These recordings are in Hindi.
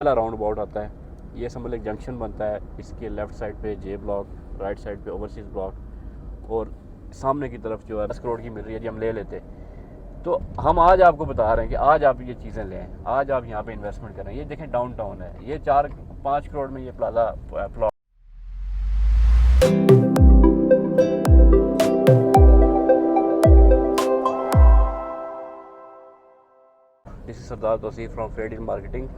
पहला राउंड अबाउट आता है। ये समझ एक जंक्शन बनता है, इसके लेफ़्ट साइड पे जे ब्लॉक, राइट साइड पे ओवरसीज़ ब्लॉक, और सामने की तरफ जो है 10 करोड़ की मिल रही है जी, हम ले लेते। तो हम आज आपको बता रहे हैं कि आज आप ये चीज़ें लें, आज आप यहाँ पे इन्वेस्टमेंट करें। ये देखें डाउनटाउन है, ये 4-5 करोड़ में ये plaza plot. This is Sardar Tauseef from Fair Deal Marketing.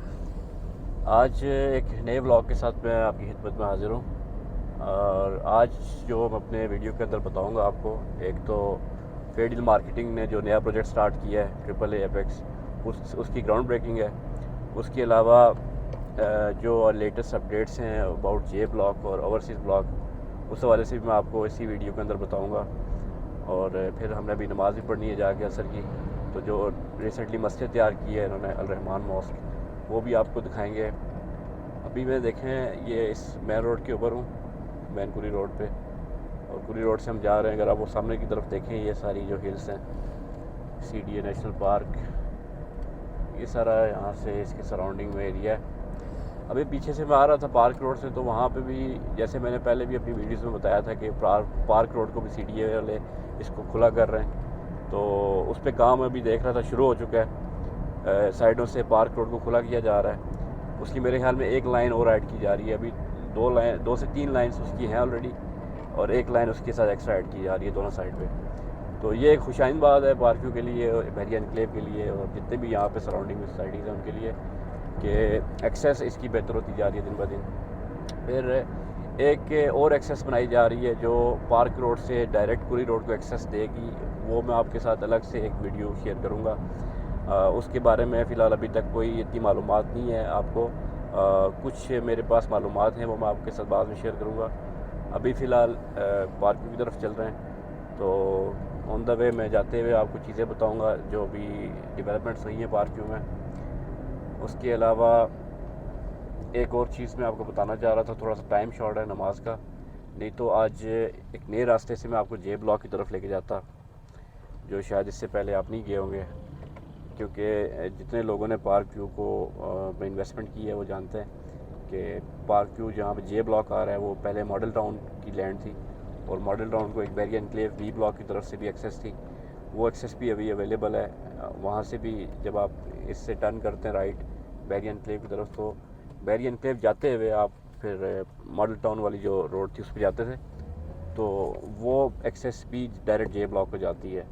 आज एक नए ब्लॉग के साथ मैं आपकी खिदमत में हाजिर हूँ। और आज जो मैं अपने वीडियो के अंदर बताऊँगा आपको, एक तो फेयर डील मार्केटिंग ने जो नया प्रोजेक्ट स्टार्ट किया है AAA एपेक्स, उसकी ग्राउंड ब्रेकिंग है। उसके अलावा जो लेटेस्ट अपडेट्स हैं अबाउट जे ब्लॉक और ओवरसीज़ ब्लॉक, उस हवाले से भी मैं आपको इसी वीडियो के अंदर बताऊँगा। और फिर हमने अभी नमाज़ भी पढ़नी है जाके असर की, तो जो रिसेंटली मस्जिद तैयार की है इन्होंने अल रहमान मॉस्क, वो भी आपको दिखाएंगे। अभी मैं देखें ये इस मेन रोड के ऊपर हूँ, मेन कुरी रोड पे, और कुरी रोड से हम जा रहे हैं। अगर आप वो सामने की तरफ देखें, ये सारी जो हिल्स हैं, CDA नेशनल पार्क, ये सारा यहाँ से इसके सराउंडिंग में एरिया है। अभी पीछे से मैं आ रहा था पार्क रोड से, तो वहाँ पे भी जैसे मैंने पहले भी अपनी वीडियोज़ में बताया था कि पार्क रोड को भी CDA वाले इसको खुला कर रहे हैं। तो उस पर काम अभी देख रहा था शुरू हो चुका है। साइडों से पार्क रोड को खुला किया जा रहा है। उसकी मेरे ख्याल में एक लाइन और ऐड की जा रही है। अभी 2 से 3 लाइन्स उसकी हैं ऑलरेडी, और एक लाइन उसके साथ एक्स्ट्रा ऐड की जा रही है दोनों साइड पे। तो ये एक खुशाइन बात है पार्कियों के लिए, बहरिया एनक्लेव के लिए, और जितने भी यहाँ पे सराउंडिंग में सोसाइटीज़ हैं उनके लिए, कि एक्सेस इसकी बेहतर होती जा रही है दिन ब दिन। फिर एक और एक्सेस बनाई जा रही है जो पार्क रोड से डायरेक्ट कुरी रोड को एक्सेस देगी। वो मैं आपके साथ अलग से एक वीडियो शेयर करूँगा। उसके बारे में फ़िलहाल अभी तक कोई इतनी मालूमात नहीं है आपको। कुछ मेरे पास मालूमात हैं, वो मैं आपके साथ बाद में शेयर करूँगा। अभी फ़िलहाल पार्किंग की तरफ चल रहे हैं, तो ऑन द वे में जाते हुए आपको चीज़ें बताऊँगा जो भी डेवलपमेंट्स हुई हैं पार्किंग में। उसके अलावा एक और चीज़ मैं आपको बताना चाह रहा था, थोड़ा सा टाइम शॉर्ट है नमाज का, नहीं तो आज एक नए रास्ते से मैं आपको जे ब्लॉक की तरफ लेके जाता, जो शायद इससे पहले आप नहीं गए होंगे। क्योंकि जितने लोगों ने पार्क व्यू को इन्वेस्टमेंट की है वो जानते हैं कि पार्क व्यू जहाँ पे जे ब्लॉक आ रहा है वो पहले मॉडल टाउन की लैंड थी, और मॉडल टाउन को एक बहरिया एनक्लेव बी ब्लॉक की तरफ से भी एक्सेस थी। वो एक्सेस भी अभी अवेलेबल है। वहाँ से भी जब आप इससे टर्न करते हैं राइट बहरिया एनक्लेव की तरफ, तो बहरिया एनक्लेव जाते हुए आप फिर मॉडल टाउन वाली जो रोड थी उस पर जाते थे, तो वो एक्सेस भी डायरेक्ट जे ब्लॉक को जाती है।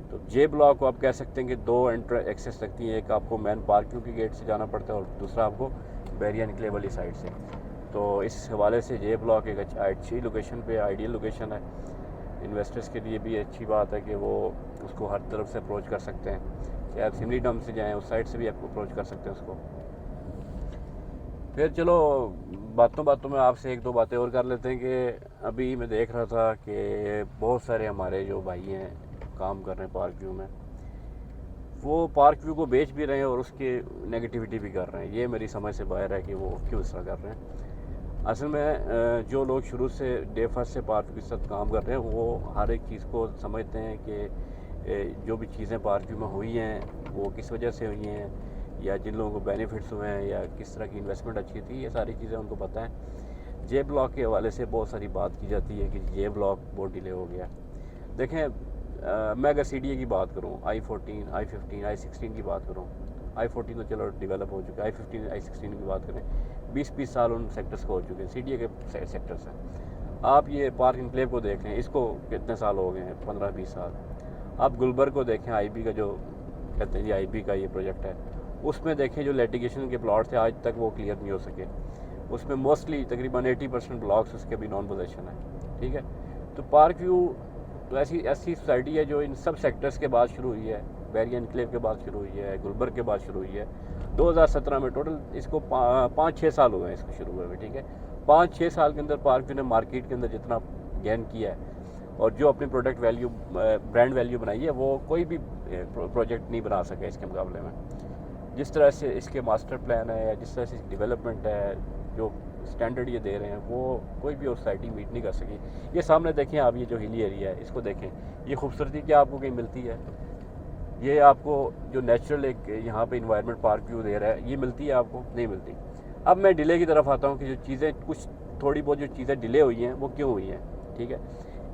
तो जे ब्लॉक को आप कह सकते हैं कि 2 एक्सेस लगती हैं, एक आपको मेन पार्किंग के गेट से जाना पड़ता है और दूसरा आपको बहरिया निकले वाली साइड से। तो इस हवाले से जे ब्लॉक एक अच्छी लोकेशन पे आइडियल लोकेशन है। इन्वेस्टर्स के लिए भी अच्छी बात है कि वो उसको हर तरफ से अप्रोच कर सकते हैं, चाहे आप सिमली डम से जाएँ उस साइड से भी आप अप्रोच कर सकते हैं उसको। फिर चलो बातों बातों में आपसे 1-2 बातें और कर लेते हैं कि अभी मैं देख रहा था कि बहुत सारे हमारे जो भाई हैं काम कर रहे हैं पार्क व्यू में, वो पार्क व्यू को बेच भी रहे हैं और उसकी नेगेटिविटी भी कर रहे हैं। ये मेरी समझ से बाहर है कि वो क्यों इस तरह कर रहे हैं। असल में जो लोग शुरू से डे फर्स्ट से पार्क व्यू के साथ काम कर रहे हैं, वो हर एक चीज़ को समझते हैं कि जो भी चीज़ें पार्क व्यू में हुई हैं वो किस वजह से हुई हैं, या जिन लोगों को बेनिफिट्स हुए हैं, या किस तरह की इन्वेस्टमेंट अच्छी थी, ये सारी चीज़ें उनको पता है। जे ब्लॉक के हवाले से बहुत सारी बात की जाती है कि जे ब्लॉक बहुत डिले हो गया। देखें, मैं अगर CDA की बात करूँ, I14, I15, I16 की बात करूँ, I14 तो चलो डेवलप हो चुका है, I15, I16 की बात करें, 20-20 साल उन सेक्टर्स को हो चुके हैं, CDA के सेक्टर्स हैं। आप ये पार्क एनक्लेव को देख लें, इसको कितने साल हो गए हैं, 15-20 साल। आप गुलबर्ग को देखें, IB का जो कहते हैं जी IB का ये प्रोजेक्ट है, उसमें देखें जो लिटिगेशन के प्लॉट थे आज तक वो क्लियर नहीं हो सके। उसमें मोस्टली तकरीबन 80% ब्लॉक्स उसके भी नॉन पोजेशन है। ठीक है, तो पार्क व्यू तो ऐसी सोसाइटी है जो इन सब सेक्टर्स के बाद शुरू हुई है, बहरिया एनक्लेव के बाद शुरू हुई है, गुलबर्ग के बाद शुरू हुई है। 2017 में टोटल इसको 5-6 साल हुए हैं इसको शुरू हुए हुए। ठीक है, 5-6 साल के अंदर पार्क व्यू ने मार्केट के अंदर जितना गेन किया है और जो अपनी प्रोडक्ट वैल्यू ब्रांड वैल्यू बनाई है, वो कोई भी प्रोजेक्ट नहीं बना सका इसके मुकाबले में। जिस तरह से इसके मास्टर प्लान है या जिस तरह से डेवलपमेंट है, जो स्टैंडर्ड ये दे रहे हैं, वो कोई भी और सोसाइटी मीट नहीं कर सकी। ये सामने देखें आप, ये जो हिली एरिया है इसको देखें, ये खूबसूरती क्या आपको कहीं मिलती है? ये आपको जो नेचुरल एक यहाँ पे इन्वायरमेंट पार्क व्यू दे रहा है, ये मिलती है आपको? नहीं मिलती। अब मैं डिले की तरफ आता हूँ कि जो चीज़ें कुछ थोड़ी बहुत जो चीज़ें डिले हुई हैं वो क्यों हुई हैं। ठीक है,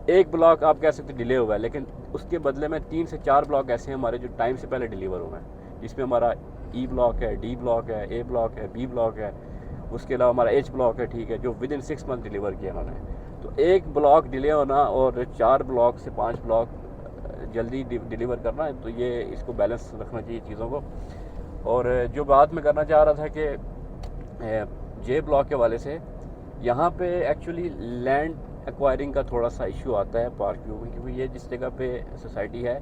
एक ब्लॉक आप कह सकते डिले हुआ है, लेकिन उसके बदले में 3 से 4 ब्लॉक ऐसे हैं हमारे जो टाइम से पहले डिलीवर हुए हैं, जिसमें हमारा ई ब्लॉक है, डी ब्लॉक है, ए ब्लॉक है, बी ब्लॉक है, उसके अलावा हमारा एच ब्लॉक है। ठीक है, जो विद इन 6 मंथ डिलीवर किया उन्होंने। तो एक ब्लॉक डिले होना और 4 ब्लॉक से 5 ब्लॉक जल्दी डिलीवर करना है, तो ये इसको बैलेंस रखना चाहिए चीज़ों को। और जो बात मैं करना चाह रहा था कि जे ब्लॉक के वाले से, यहाँ पे एक्चुअली लैंड एक्वायरिंग का थोड़ा सा इशू आता है पार्क व्यू में, क्योंकि ये जिस जगह पे सोसाइटी है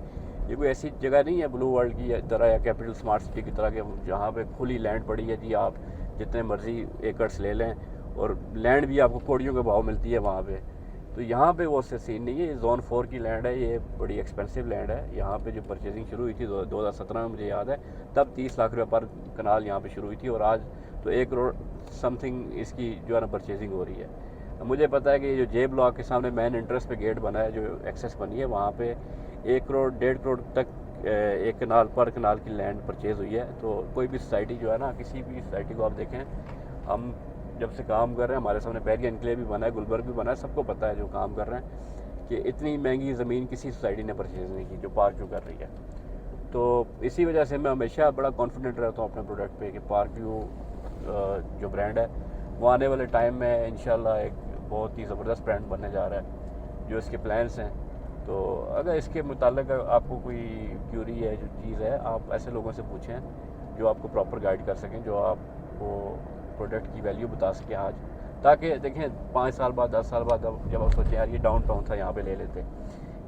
ये कोई ऐसी जगह नहीं है ब्लू वर्ल्ड की तरह या कैपिटल स्मार्ट सिटी की तरह के जहाँ पे खुली लैंड पड़ी है जी, आप जितने मर्जी एकड़्स ले लें और लैंड भी आपको कौड़ियों के भाव मिलती है वहाँ पे। तो यहाँ पे वो सीन नहीं है। ये जोन 4 की लैंड है, ये बड़ी एक्सपेंसिव लैंड है। यहाँ पे जो परचेजिंग शुरू हुई थी 2017 में मुझे याद है, तब 30 लाख रुपये पर कनाल यहाँ पे शुरू हुई थी, और आज तो 1 करोड़ समथिंग इसकी जो है ना परचेजिंग हो रही है। मुझे पता है कि जो जे ब्लॉक के सामने मेन इंटरेस्ट पे गेट बना है, जो एक्सेस बनी है, वहाँ पे 1 करोड़ 1.5 करोड़ तक एक कनाल पर कनाल की लैंड परचेज़ हुई है। तो कोई भी सोसाइटी जो है ना, किसी भी सोसाइटी को आप देखें, हम जब से काम कर रहे हैं, हमारे सामने बैरिया इनक्लेव भी बना है, गुलबर्ग भी बना है, सबको पता है जो काम कर रहे हैं कि इतनी महंगी ज़मीन किसी सोसाइटी ने परचेज़ नहीं की जो पार्क व्यू कर रही है। तो इसी वजह से मैं हमेशा बड़ा कॉन्फिडेंट रहता हूँ अपने प्रोडक्ट पे कि पार्क व्यू जो ब्रांड है वो आने वाले टाइम में इंशाल्लाह एक बहुत ही ज़बरदस्त ब्रांड बनने जा रहा है, जो इसके प्लान्स हैं। तो अगर इसके मुतालिक आपको कोई क्यूरी है, जो चीज़ है, आप ऐसे लोगों से पूछें जो आपको प्रॉपर गाइड कर सकें, जो आपको प्रोडक्ट की वैल्यू बता सकें आज, ताकि देखें 5 साल बाद 10 साल बाद जब आप सोचें यार ये डाउन टाउन था, यहाँ पे ले लेते,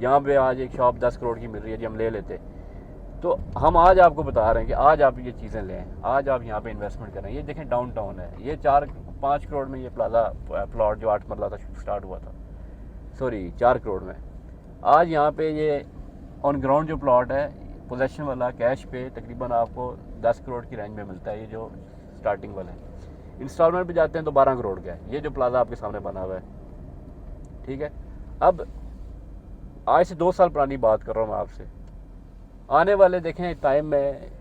यहाँ पे आज एक शॉप 10 करोड़ की मिल रही है जी, हम ले लेते। तो हम आज आपको बता रहे हैं कि आज आप ये चीज़ें लें, आज आप यहाँ पे इन्वेस्टमेंट करें। ये देखें डाउन टाउन है, ये 4-5 करोड़ में ये प्लाजा प्लॉट जो 8 मरला था स्टार्ट हुआ था, सॉरी 4 करोड़ में, आज यहाँ पे ये ऑन ग्राउंड जो प्लॉट है पोजेशन वाला कैश पे तकरीबन आपको 10 करोड़ की रेंज में मिलता है। ये जो स्टार्टिंग वाला है, इंस्टॉलमेंट पे जाते हैं तो 12 करोड़ का है ये जो प्लाजा आपके सामने बना हुआ है। ठीक है, अब आज से 2 साल पुरानी बात कर रहा हूँ मैं आपसे। आने वाले देखें टाइम में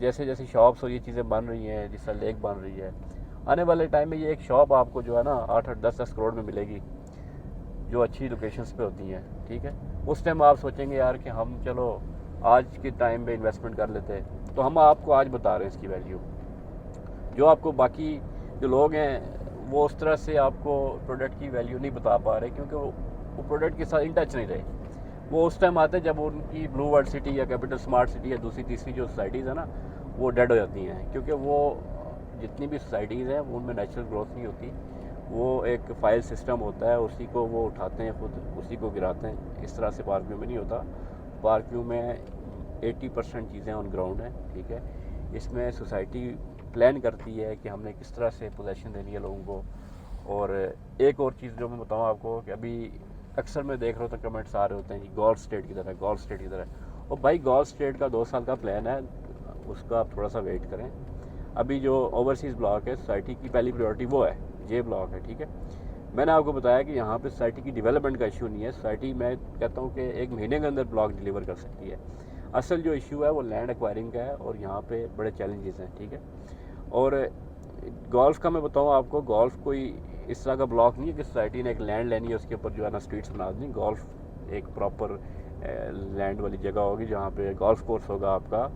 जैसे जैसे शॉप्स और ये चीज़ें बन रही हैं, जिस तरह लेक बन रही है, आने वाले टाइम में ये एक शॉप आपको जो है ना 8-8 10-10 करोड़ में मिलेगी, जो अच्छी लोकेशंस पे होती हैं। ठीक है, उस टाइम आप सोचेंगे यार कि हम चलो आज के टाइम पे इन्वेस्टमेंट कर लेते हैं। तो हम आपको आज बता रहे हैं इसकी वैल्यू, जो आपको बाकी जो लोग हैं वो उस तरह से आपको प्रोडक्ट की वैल्यू नहीं बता पा रहे, क्योंकि वो प्रोडक्ट के साथ इन टच नहीं रहे। वो उस टाइम आते हैं जब उनकी ब्लू वर्ल्ड सिटी या कैपिटल स्मार्ट सिटी या दूसरी तीसरी जो सोसाइटीज़ है ना, वो डेड हो जाती हैं, क्योंकि वो जितनी भी सोसाइटीज़ हैं उनमें नेचुरल ग्रोथ नहीं होती। वो एक फाइल सिस्टम होता है, उसी को वो उठाते हैं, खुद उसी को गिराते हैं। इस तरह से पार्क व्यू में नहीं होता। पार्क व्यू में 80% चीज़ें ऑन ग्राउंड हैं। ठीक है, इसमें सोसाइटी प्लान करती है कि हमने किस तरह से पोजेशन देनी है लोगों को। और एक और चीज़ जो मैं बताऊँ आपको कि अभी अक्सर मैं देख रहा हूँ तो कमेंट्स आ रहे होते हैं कि गोल्फ स्टेट की तरह, गोल्फ स्टेट की तरह। और भाई गोल्फ स्टेट का 2 साल का प्लान है, उसका आप थोड़ा सा वेट करें। अभी जो ओवरसीज़ ब्लॉक है सोसाइटी की पहली प्रायोरिटी वो है, जे ब्लॉक है। ठीक है, मैंने आपको बताया कि यहाँ पे सोसाइटी की डेवलपमेंट का इशू नहीं है। सोसाइटी मैं कहता हूँ कि 1 महीने के अंदर ब्लॉक डिलीवर कर सकती है। असल जो इशू है वो लैंड एक्वायरिंग का है, और यहाँ पे बड़े चैलेंजेस हैं। ठीक है, और गोल्फ का मैं बताऊँ आपको, गोल्फ कोई इस तरह का ब्लॉक नहीं है कि सोसाइटी ने एक लैंड लेनी है, उसके ऊपर जो है ना स्ट्रीट्स बना दी। गोल्फ एक प्रॉपर लैंड वाली जगह होगी जहाँ पे गोल्फ कोर्स होगा आपका,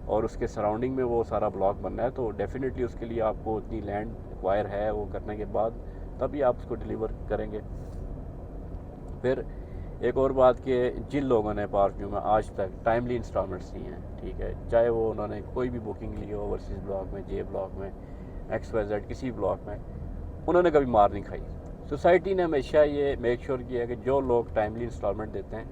और उसके सराउंडिंग में वो सारा ब्लॉक बनना है। तो डेफिनेटली उसके लिए आपको उतनी लैंड एक्वायर है, वो करने के बाद तभी आप उसको डिलीवर करेंगे। फिर एक और बात कि जिन लोगों ने पार्क व्यू में आज तक टाइमली इंस्टॉलमेंट्स दी हैं, ठीक है, चाहे वो उन्होंने कोई भी बुकिंग ली हो ओवरसीज़ ब्लॉक में, जे ब्लॉक में, XYZ किसी ब्लॉक में, उन्होंने कभी मार नहीं खाई। सोसाइटी ने हमेशा ये मेक श्योर किया है कि जो लोग टाइमली इंस्टॉलमेंट देते हैं,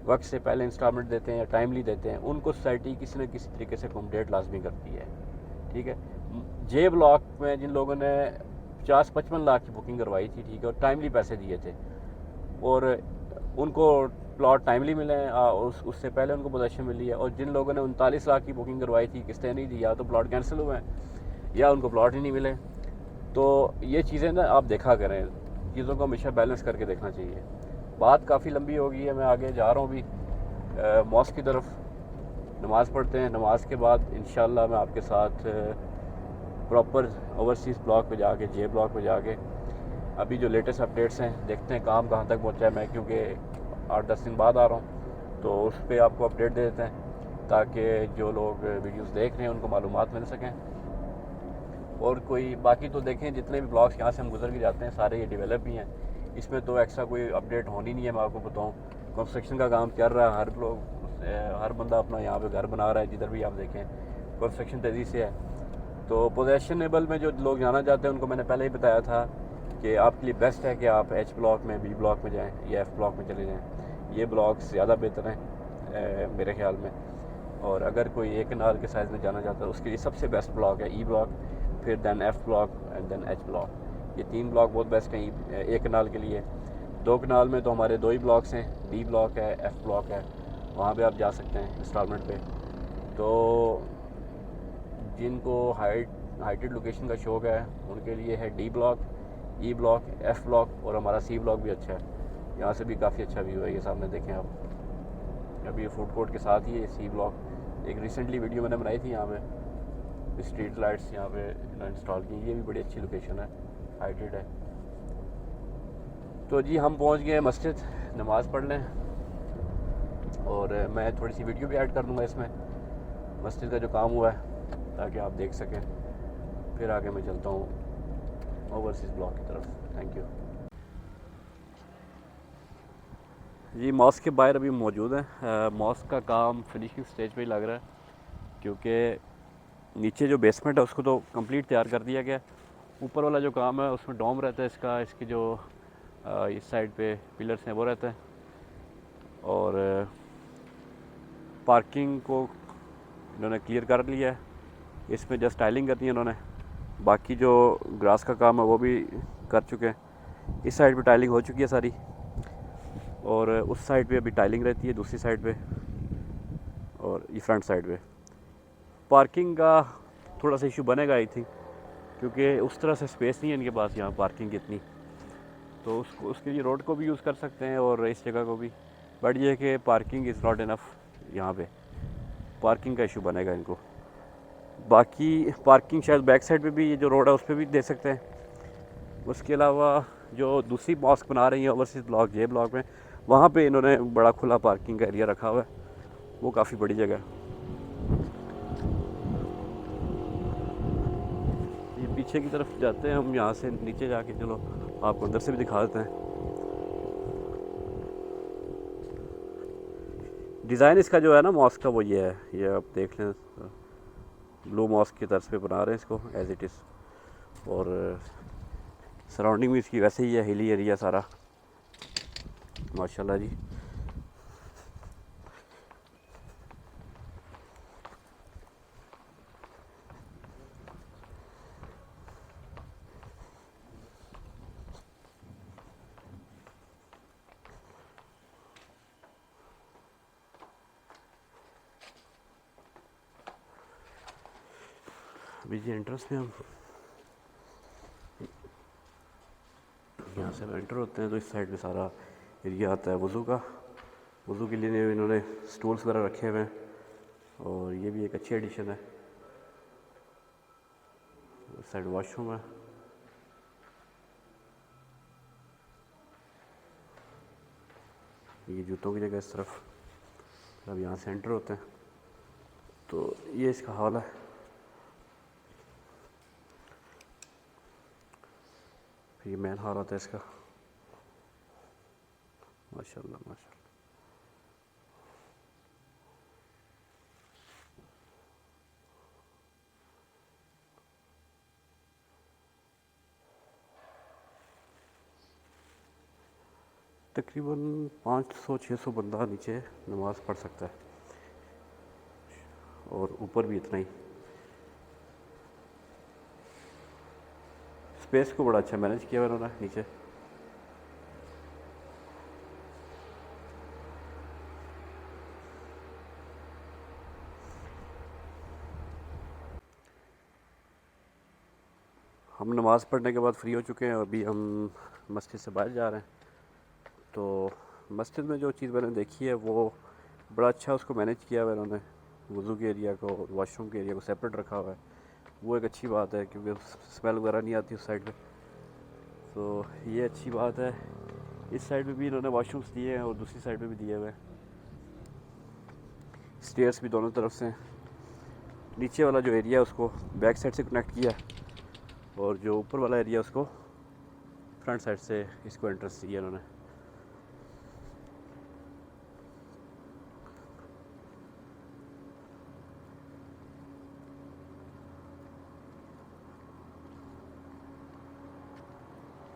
वक्त से पहले इंस्टॉलमेंट देते हैं या टाइमली देते हैं, उनको सोसाइटी किसी न किसी तरीके से अकोमोडेट लाजमी करती है। ठीक है, जे ब्लॉक में जिन लोगों ने 50-55 लाख की बुकिंग करवाई थी, ठीक है, और टाइमली पैसे दिए थे, और उनको प्लॉट टाइमली मिले हैं, उससे पहले उनको पोजीशन मिली है। और जिन लोगों ने 39 लाख की बुकिंग करवाई थी, किस्तें नहीं दी, या तो प्लॉट कैंसिल हुए हैं या उनको प्लॉट ही नहीं मिले। तो ये चीज़ें ना आप देखा करें, चीज़ों को हमेशा बैलेंस करके देखना चाहिए। बात काफ़ी लंबी हो गई है, मैं आगे जा रहा हूँ अभी मॉस्क की तरफ। नमाज़ पढ़ते हैं। नमाज के बाद इंशाल्लाह मैं आपके साथ प्रॉपर ओवरसीज़ ब्लॉक पे जाके, जे ब्लॉक पे जाके अभी जो लेटेस्ट अपडेट्स हैं देखते हैं काम कहाँ तक पहुँचा है। मैं क्योंकि 8-10 दिन बाद आ रहा हूँ तो उस पर आपको अपडेट दे देते हैं ताकि जो लोग वीडियोस देख रहे हैं उनको मालूमात मिल सकें। और कोई बाकी तो देखें, जितने भी ब्लॉग्स यहाँ से हम गुजर के जाते हैं सारे ये डेवलप ही हैं, इसमें तो एक्स्ट्रा कोई अपडेट होनी नहीं है। मैं आपको बताऊँ, कंस्ट्रक्शन का काम चल रहा है, हर बंदा अपना यहाँ पे घर बना रहा है। जिधर भी आप देखें कंस्ट्रक्शन तेज़ी से है। तो पोजेशनेबल में जो लोग जाना चाहते हैं उनको मैंने पहले ही बताया था कि आपके लिए बेस्ट है कि आप एच ब्लॉक में, बी ब्लॉक में जाएँ या एफ़ ब्लॉक में चले जाएँ। ये ब्लॉक्स ज़्यादा बेहतर हैं मेरे ख़्याल में। और अगर कोई एक कनाल के साइज़ में जाना चाहता है उसके लिए सबसे बेस्ट ब्लॉक है ई ब्लॉक, फिर then F block and then H block. ये 3 ब्लॉक बहुत बेस्ट हैं एक कनाल के लिए। 2 कनाल में तो हमारे 2 ही ब्लॉक्स हैं, डी ब्लॉक है, एफ़ ब्लॉक है, वहाँ पे आप जा सकते हैं इंस्टॉलमेंट पे। तो जिनको हाइटेड लोकेशन का शौक़ है उनके लिए है D block, E block, F block, और हमारा सी ब्लॉक भी अच्छा है। यहाँ से भी काफ़ी अच्छा व्यू है, ये सामने देखें आप। अभी ये फूड कोर्ट के साथ ही है सी ब्लॉक। एक रिसेंटली वीडियो मैंने बनाई थी, यहाँ पे स्ट्रीट लाइट्स यहाँ पे इंस्टॉल की। ये भी बड़ी अच्छी लोकेशन है, हाइटेड है। तो जी हम पहुँच गए मस्जिद, नमाज़ पढ़ लें और मैं थोड़ी सी वीडियो भी ऐड कर दूँगा इसमें मस्जिद का जो काम हुआ है ताकि आप देख सकें। फिर आगे मैं चलता हूँ ओवरसीज़ ब्लॉक की तरफ। Thank you ji. मॉस्क के बाहर अभी मौजूद हैं। मॉस्क का काम फिनिशिंग स्टेज पे ही लग रहा है क्योंकि नीचे जो बेसमेंट है उसको तो कंप्लीट तैयार कर दिया गया। ऊपर वाला जो काम है उसमें डोम रहता है इसका, इसके जो इस साइड पे पिलर्स हैं वो रहते हैं। और पार्किंग को इन्होंने क्लियर कर लिया है, इसमें जस्ट टाइलिंग करनी है इन्होंने। बाकी जो ग्रास का काम है वो भी कर चुके हैं। इस साइड पे टाइलिंग हो चुकी है सारी, और उस साइड पे अभी टाइलिंग रहती है दूसरी साइड पे, और ये फ्रंट साइड पे। पार्किंग का थोड़ा सा इशू बनेगा आई थिंक, क्योंकि उस तरह से स्पेस नहीं है इनके पास यहाँ पार्किंग की इतनी। तो उसके लिए रोड को भी यूज़ कर सकते हैं और इस जगह को भी, बट ये है कि पार्किंग इज़ नॉट इनफ। यहाँ पे पार्किंग का इशू बनेगा इनको। बाकी पार्किंग शायद बैक साइड पे भी, ये जो रोड है उस पर भी दे सकते हैं। उसके अलावा जो दूसरी मॉस्क बना रही है ओवरसीज़ ब्लॉक, जे ब्लॉक में, वहाँ पे इन्होंने बड़ा खुला पार्किंग का एरिया रखा हुआ है, वो काफ़ी बड़ी जगह है। ये पीछे की तरफ जाते हैं हम, यहाँ से नीचे जाके चलो आपको अंदर से भी दिखा देते हैं। डिज़ाइन इसका जो है ना मॉस्क का, वो ये है, ये आप देख लें, ब्लू मॉस्क की तरफ पे बना रहे हैं इसको एज इट इज़। और सराउंडिंग भी इसकी वैसे ही है, हिली एरिया सारा माशाल्लाह जी। अभी जी एंट्रेंस में हम यहाँ से एंटर होते हैं तो इस साइड पे सारा एरिया आता है वज़ू का। वज़ू के लिए इन्होंने स्टूल्स वगैरह रखे हुए हैं, और ये भी एक अच्छी एडिशन है। इस साइड वॉशरूम है। ये जूतों की जगह इस तरफ। अब यहाँ से एंटर होते हैं तो ये इसका हॉल है। फिर ये मेन हॉल आता है इसका। माशाल्लाह माशाल्लाह। तकरीबन 500-600 बंदा नीचे नमाज़ पढ़ सकता है, और ऊपर भी इतना ही। स्पेस को बड़ा अच्छा मैनेज किया हुआ उन्होंने नीचे। हम नमाज़ पढ़ने के बाद फ्री हो चुके हैं, अभी हम मस्जिद से बाहर जा रहे हैं। तो मस्जिद में जो चीज़ मैंने देखी है वो बड़ा अच्छा उसको मैनेज किया हुआ उन्होंने। वज़ू के एरिया को और वॉशरूम के एरिया को सेपरेट रखा हुआ है। वो एक अच्छी बात है क्योंकि स्मेल वगैरह नहीं आती उस साइड पे। तो ये अच्छी बात है। इस साइड पे भी इन्होंने वॉशरूम्स दिए हैं और दूसरी साइड पे भी दिए हुए हैं। स्टेयर्स भी दोनों तरफ से हैं। नीचे वाला जो एरिया है उसको बैक साइड से कनेक्ट किया और जो ऊपर वाला एरिया उसको फ्रंट साइड से इसको एंट्रेंस दिया इन्होंने।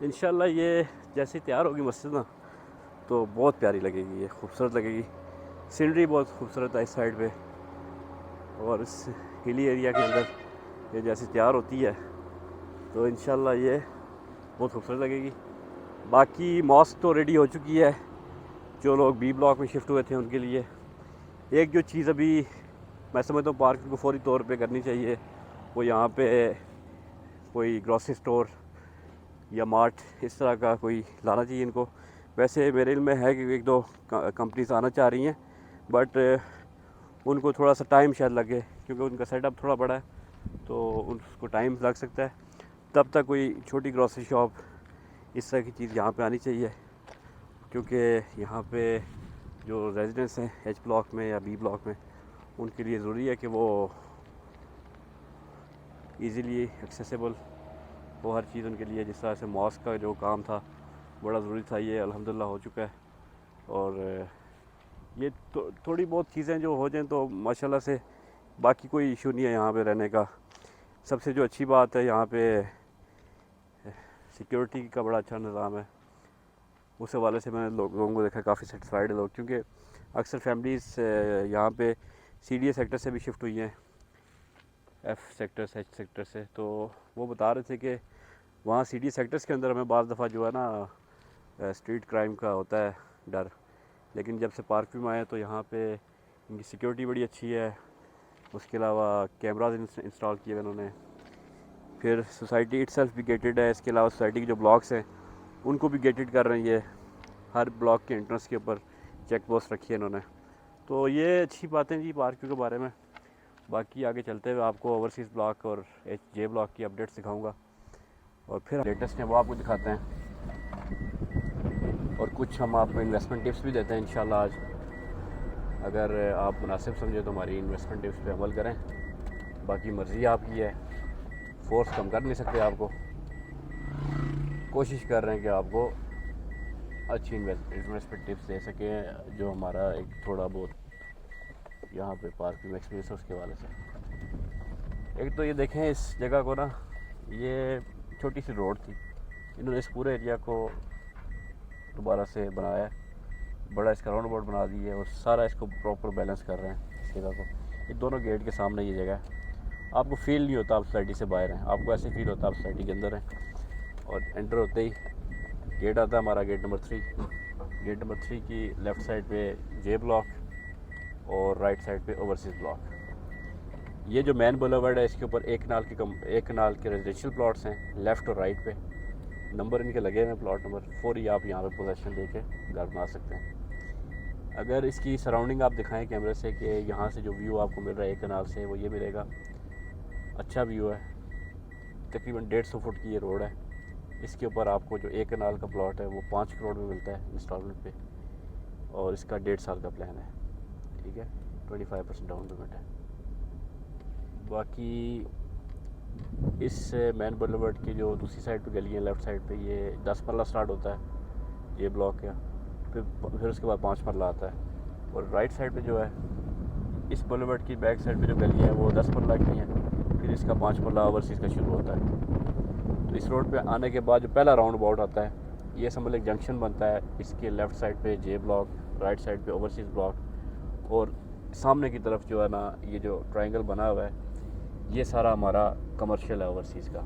इंशाल्लाह ये जैसे तैयार होगी मस्जिद ना तो बहुत प्यारी लगेगी, ये खूबसूरत लगेगी। सीनरी बहुत खूबसूरत है इस साइड पे और इस हिली एरिया के अंदर ये जैसे तैयार होती है तो इंशाल्लाह ये बहुत खूबसूरत लगेगी। बाकी मॉस्क तो रेडी हो चुकी है। जो लोग बी ब्लॉक में शिफ्ट हुए थे उनके लिए एक जो चीज़ अभी मैं समझता हूँ पार्किंग को फौरी तौर पे करनी चाहिए, वो यहाँ पे कोई ग्रॉसरी स्टोर या मार्ट इस तरह का कोई लाना चाहिए इनको। वैसे मेरे इल्म में है कि एक दो कंपनीज आना चाह रही हैं, बट उनको थोड़ा सा टाइम शायद लगे क्योंकि उनका सेटअप थोड़ा बड़ा है, तो उनको टाइम लग सकता है। तब तक कोई छोटी ग्रॉसरी शॉप इस तरह की चीज़ यहाँ पे आनी चाहिए, क्योंकि यहाँ पे जो रेजिडेंट्स हैं एच ब्लॉक में या बी ब्लॉक में उनके लिए ज़रूरी है कि वो इजीली एक्सेसिबल वो हर चीज़ उनके लिए। जिस तरह से मॉस्क का जो काम था बड़ा ज़रूरी था, ये अल्हम्दुलिल्लाह हो चुका है। और ये तो थोड़ी बहुत चीज़ें जो हो जाएं तो माशाल्लाह से बाकी कोई इशू नहीं है यहाँ पे रहने का। सबसे जो अच्छी बात है यहाँ पे सिक्योरिटी का बड़ा अच्छा निज़ाम है। उस हवाले से मैंने लोगों को देखा काफ़ी सेटिस्फाइड है लोग, क्योंकि अक्सर फैमिलीज़ यहाँ पे CDA सेक्टर से भी शिफ्ट हुई हैं, F सेक्टर से H सेक्टर से। तो वो बता रहे थे कि वहाँ CDA सेक्टर्स के अंदर हमें बाज़ दफ़ा जो है ना स्ट्रीट क्राइम का होता है डर, लेकिन जब से पार्क में आए तो यहाँ पे इनकी सिक्योरिटी बड़ी अच्छी है। उसके अलावा कैमराज इंस्टॉल किए हुए उन्होंने। फिर सोसाइटी इटसेल्फ भी गेटेड है। इसके अलावा सोसाइटी के जो ब्लॉक्स हैं उनको भी गेटेड कर रही है। हर ब्लॉक के एंट्रेंस के ऊपर चेक पोस्ट रखी है इन्होंने। तो ये अच्छी बातें जी पार्किंग के बारे में। बाकी आगे चलते हुए आपको ओवरसीज़ ब्लॉक और HJ ब्लॉक की अपडेट्स दिखाऊंगा और फिर लेटेस्ट हैं वो आपको दिखाते हैं, और कुछ हम आपको इन्वेस्टमेंट टिप्स भी देते हैं इंशाल्लाह आज। अगर आप मुनासिब समझे तो हमारी इन्वेस्टमेंट टिप्स पे अमल करें। बाकी मर्ज़ी आपकी है, फोर्स कम कर नहीं सकते आपको। कोशिश कर रहे हैं कि आपको अच्छी इन्वेस्टमेंट टिप्स दे सकें जो हमारा एक थोड़ा बहुत यहाँ पे पार्किंग एक्सपीरियंस है उसके हवाले से। एक तो ये देखें इस जगह को ना, ये छोटी सी रोड थी, इन्होंने इस पूरे एरिया को दोबारा से बनाया है, बड़ा इसका राउंड अबाउट बना दिया है और सारा इसको प्रॉपर बैलेंस कर रहे हैं इस जगह को। ये दोनों गेट के सामने ये जगह है। आपको फील नहीं होता आप सोसाइटी से बाहर हैं, आपको ऐसे फील होता है आप सोसाइटी के अंदर हैं। और एंटर होते ही गेट आता है हमारा, गेट नंबर 3। गेट नंबर 3 की लेफ़्ट साइड पे J ब्लॉक और राइट साइड पे ओवरसीज़ ब्लॉक। ये जो मेन बुलेवर्ड है इसके ऊपर एक कनाल के रेजिडेंशियल प्लॉट्स हैं लेफ़्ट और राइट पे। नंबर इनके लगे हुए हैं, प्लॉट नंबर 4 ही आप यहाँ पे पोजेसन लेके घर बना सकते हैं। अगर इसकी सराउंडिंग आप दिखाएं कैमरे से कि यहाँ से जो व्यू आपको मिल रहा है एक कनाल से, वो ये मिलेगा। अच्छा व्यू है। तकरीबन 150 फुट की ये रोड है। इसके ऊपर आपको जो एक कनाल का प्लॉट है वो 5 करोड़ में मिलता है इंस्टॉलमेंट पे, और इसका 1.5 साल का प्लान है। ठीक है, 25% डाउन पेमेंट है। बाकी इस मैन बुलेवर्ड की जो दूसरी साइड पे गली है लेफ़्ट साइड पे, ये 10 मरला स्टार्ट होता है ये ब्लॉक का, फिर उसके बाद 5 मरला आता है। और राइट साइड पे जो है इस बुलेवर्ड की बैक साइड पे जो गली है वो 10 मरला की है, फिर इसका 5 मरला ओवरसीज़ का शुरू होता है। तो इस रोड पे आने के बाद जो पहला राउंड अबाउट आता है, ये समझ एक जंक्शन बनता है। इसके लेफ़्ट साइड पे J ब्लॉक, राइट साइड पे ओवरसीज़ ब्लॉक, और सामने की तरफ जो है ना ये जो ट्रायंगल बना हुआ है ये सारा हमारा कमर्शियल है ओवरसीज़ का।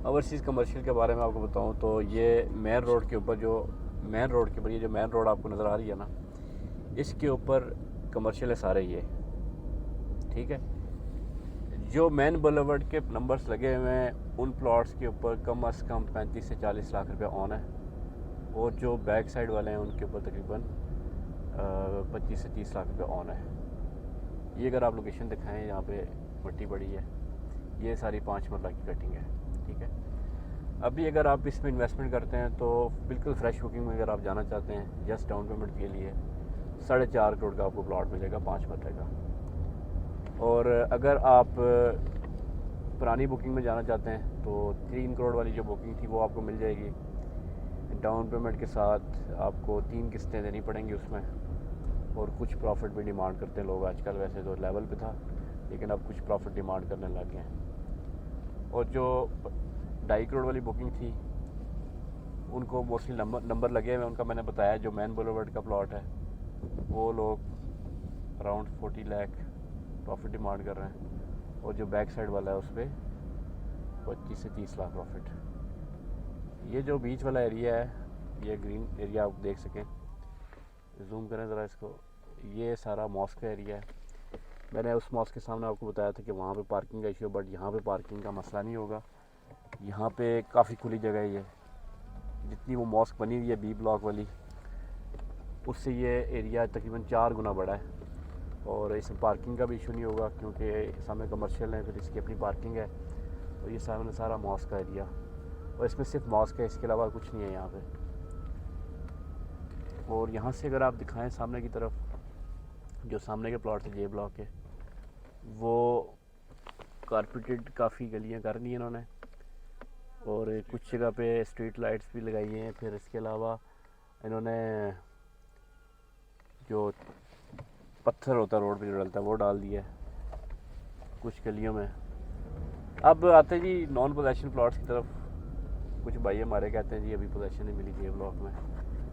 ओवरसीज़ कमर्शियल के बारे में आपको बताऊं तो ये मेन रोड के ऊपर ये जो मेन रोड आपको नज़र आ रही है ना, इसके ऊपर कमर्शियल है सारे ये। ठीक है, जो मेन बुलेवर्ड के नंबर्स लगे हुए हैं उन प्लॉट्स के ऊपर कम से कम 35 से 40 लाख रुपए ऑन है, और जो बैक साइड वाले हैं उनके ऊपर तकरीबन 25 से 30 लाख रुपए ऑन है। ये अगर आप लोकेशन दिखाएं, यहाँ पे मट्टी पड़ी है, ये सारी 5 मरला की कटिंग है, ठीक है। अभी अगर आप इसमें इन्वेस्टमेंट करते हैं तो बिल्कुल फ्रेश बुकिंग में अगर आप जाना चाहते हैं जस्ट डाउन पेमेंट के लिए 4.5 करोड़ का आपको प्लॉट मिलेगा 5 मरले का। और अगर आप पुरानी बुकिंग में जाना चाहते हैं तो 3 करोड़ वाली जो बुकिंग थी वो आपको मिल जाएगी डाउन पेमेंट के साथ। आपको 3 किस्तें देनी पड़ेंगी उसमें, और कुछ प्रॉफिट भी डिमांड करते हैं लोग आजकल। वैसे तो लेवल पे था, लेकिन अब कुछ प्रॉफिट डिमांड करने लग गए हैं। और जो 2.5 करोड़ वाली बुकिंग थी उनको मोस्टली नंबर लगे हुए, उनका मैंने बताया। जो मैन बुलेवर्ड का प्लॉट है वो लोग अराउंड 40 लाख प्रॉफिट डिमांड कर रहे हैं, और जो बैक साइड वाला है उस पर 25 से 30 लाख प्रॉफिट। ये जो बीच वाला एरिया है, ये ग्रीन एरिया आप देख सकें, जूम करें ज़रा इसको, ये सारा मॉस्क का एरिया है। मैंने उस मॉस्क के सामने आपको बताया था कि वहाँ पे पार्किंग का इशू है, बट यहाँ पे पार्किंग का मसला नहीं होगा। यहाँ पे काफ़ी खुली जगह है। ये जितनी वो मॉस्क बनी हुई है बी ब्लॉक वाली, उससे ये एरिया तकरीबन 4 गुना बड़ा है, और इसमें पार्किंग का भी इशू नहीं होगा क्योंकि सामने कमर्शियल है, फिर इसकी अपनी पार्किंग है। और ये सामने सारा मॉस्क का एरिया, और इसमें सिर्फ मॉस्क है, इसके अलावा कुछ नहीं है यहाँ पे। और यहाँ से अगर आप दिखाएं सामने की तरफ, जो सामने के प्लॉट थे जे ब्लॉक के, वो कारपेटेड काफ़ी गलियाँ कर दी इन्होंने, और कुछ जगह पे स्ट्रीट लाइट्स भी लगाई हैं। फिर इसके अलावा इन्होंने जो पत्थर होता है रोड पे जो डलता है वो डाल दिया है कुछ गलियों में। अब आते जी नॉन पोजेशन प्लॉट्स की तरफ। कुछ भाई हमारे कहते हैं जी अभी पोजेशन नहीं मिली जे ब्लॉक में,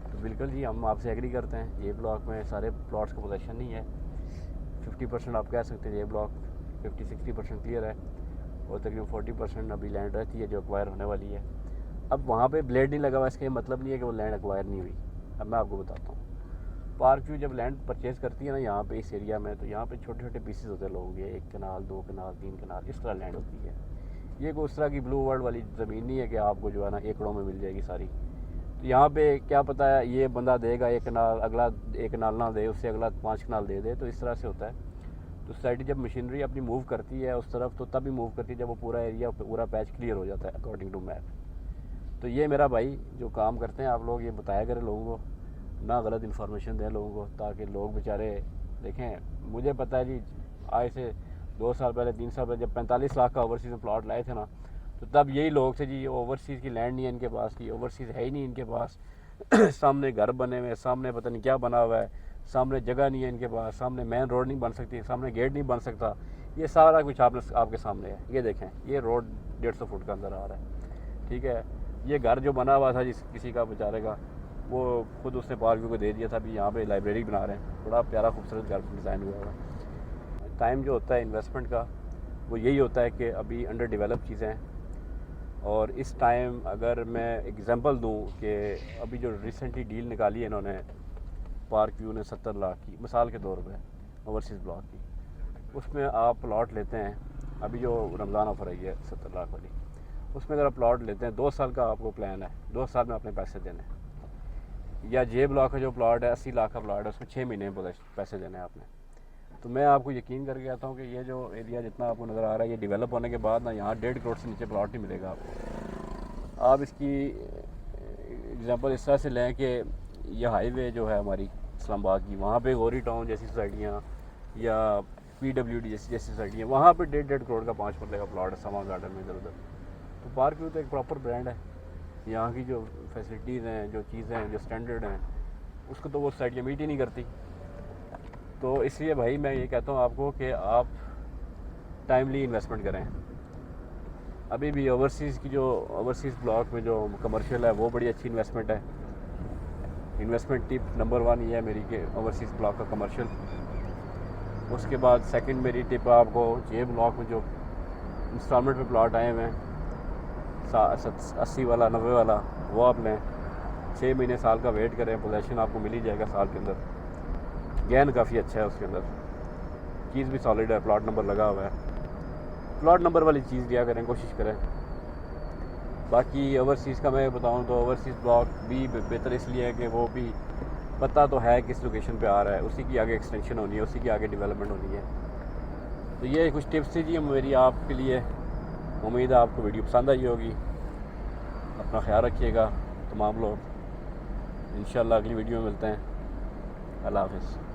तो बिल्कुल जी हम आपसे एग्री करते हैं। जे ब्लॉक में सारे प्लॉट्स का पोजेशन नहीं है। 50% आप कह सकते हैं जे ब्लॉक, 50-60% क्लियर है, और तकरीबन 40% अभी लैंड रहती है जो एक्वायर होने वाली है। अब वहाँ पे ब्लेड नहीं लगा हुआ, इसका मतलब नहीं है कि वो लैंड एक्वायर नहीं हुई। अब मैं आपको बताता हूँ, पार्क व्यू जब लैंड परचेज़ करती है ना यहाँ पे इस एरिया में, तो यहाँ पे छोटे छोटे पीसेस होते हैं लोगों के, 1 कनाल 2 कनाल 3 कनाल इस तरह लैंड होती है। ये कोई उस तरह की ब्लू वर्ल्ड वाली ज़मीन नहीं है कि आपको जो है ना एकड़ों में मिल जाएगी सारी। तो यहाँ पे क्या पता है ये बंदा देगा 1 कनाल, अगला 1 कनाल ना दे, उससे अगला 5 कनाल दे दे, तो इस तरह से होता है। तो सोसाइटी जब मशीनरी अपनी मूव करती है उस तरफ, तो तभी मूव करती है जब वो पूरा एरिया, पूरा पैच क्लियर हो जाता है अकॉर्डिंग टू मैप। तो ये मेरा भाई जो काम करते हैं, आप लोग ये बताया करें लोगों को, ना गलत इन्फॉर्मेशन दें लोगों को, ताकि लोग बेचारे देखें। मुझे पता है जी, आज से 2 साल पहले 3 साल पहले जब 45 लाख का ओवरसीज़ में प्लॉट लाए थे ना, तो तब यही लोग थे जी, ओवरसीज़ की लैंड नहीं है इनके पास, की ओवरसीज़ है ही नहीं इनके पास। सामने घर बने हुए, सामने पता नहीं क्या बना हुआ है, सामने जगह नहीं है इनके पास, सामने मेन रोड नहीं बन सकती, सामने गेट नहीं बन सकता। ये सारा कुछ आपके सामने है। ये देखें, ये रोड 150 फुट का अंदर आ रहा है, ठीक है। ये घर जो बना हुआ था जिस किसी का बेचारे का, वो खुद उसने पार्क व्यू को दे दिया था। अभी यहाँ पे लाइब्रेरी बना रहे हैं, बड़ा प्यारा खूबसूरत घर डिज़ाइन हुआ है। टाइम जो होता है इन्वेस्टमेंट का, वो यही होता है कि अभी अंडर डेवलप चीज़ें हैं। और इस टाइम अगर मैं एग्जांपल दूं कि अभी जो रिसेंटली डील निकाली है इन्होंने, पार्क व्यू ने 70 लाख की, मिसाल के तौर पे ओवरसीज़ ब्लॉक की, उसमें आप प्लॉट लेते हैं, अभी जो रमज़ान ऑफर आई है 70 लाख वाली, उसमें अगर आप प्लॉट लेते हैं 2 साल का आपको प्लान है, 2 साल में अपने पैसे देने हैं। या जे ब्लॉक का जो प्लॉट है 80 लाख का प्लॉट है, उसमें 6 महीने में पैसे देने हैं आपने। तो मैं आपको यकीन करके कहता हूँ कि ये जो एरिया जितना आपको नज़र आ रहा है, ये डेवलप होने के बाद ना यहाँ 1.5 करोड़ से नीचे प्लॉट नहीं मिलेगा आपको। आप इसकी एग्जांपल इस तरह से लें कि यह हाईवे जो है हमारी इस्लामाबाद की, वहाँ पे गौरी टाउन जैसी सोसाइटियाँ या PWD जैसी सोसाइटियाँ, वहाँ पे 1.5 करोड़ का 5 मरले का प्लॉट है समा गार्डन में इधर उधर। तो पार्क व्यू तो एक प्रॉपर ब्रांड है। यहाँ की जो फैसिलिटीज़ हैं, जो चीज़ें हैं, जो स्टैंडर्ड हैं, उसको तो वो सोसाइटियाँ मीट ही नहीं करती। तो इसलिए भाई मैं ये कहता हूँ आपको कि आप टाइमली इन्वेस्टमेंट करें। अभी भी ओवरसीज़ की जो ओवरसीज़ ब्लॉक में जो कमर्शियल है वो बड़ी अच्छी इन्वेस्टमेंट है। इन्वेस्टमेंट टिप नंबर 1 ये है मेरी कि ओवरसीज़ ब्लॉक का कमर्शियल। उसके बाद सेकंड मेरी टिप आपको जे ब्लॉक में जो इंस्टॉलमेंट पे प्लॉट आए हुए हैं 80 वाला 90 वाला, वो आप लें। 6 महीने साल का वेट करें, पोजेशन आपको मिल ही जाएगा साल के अंदर। गेन काफ़ी अच्छा है उसके अंदर, चीज़ भी सॉलिड है, प्लॉट नंबर लगा हुआ है। प्लॉट नंबर वाली चीज़ लिया करें, कोशिश करें। बाकी ओवरसीज़ का मैं बताऊं तो ओवरसीज़ ब्लॉक भी बेहतर इसलिए है कि वो भी पता तो है किस लोकेशन पे आ रहा है, उसी की आगे एक्सटेंशन होनी है, उसी की आगे डेवलपमेंट होनी है। तो ये कुछ टिप्स थी जी मेरी आपके लिए। उम्मीद है आपको वीडियो पसंद आई होगी। अपना ख्याल रखिएगा तमाम लोग। इंशाल्लाह अगली वीडियो में मिलते हैं। अल्लाह हाफ़िज़।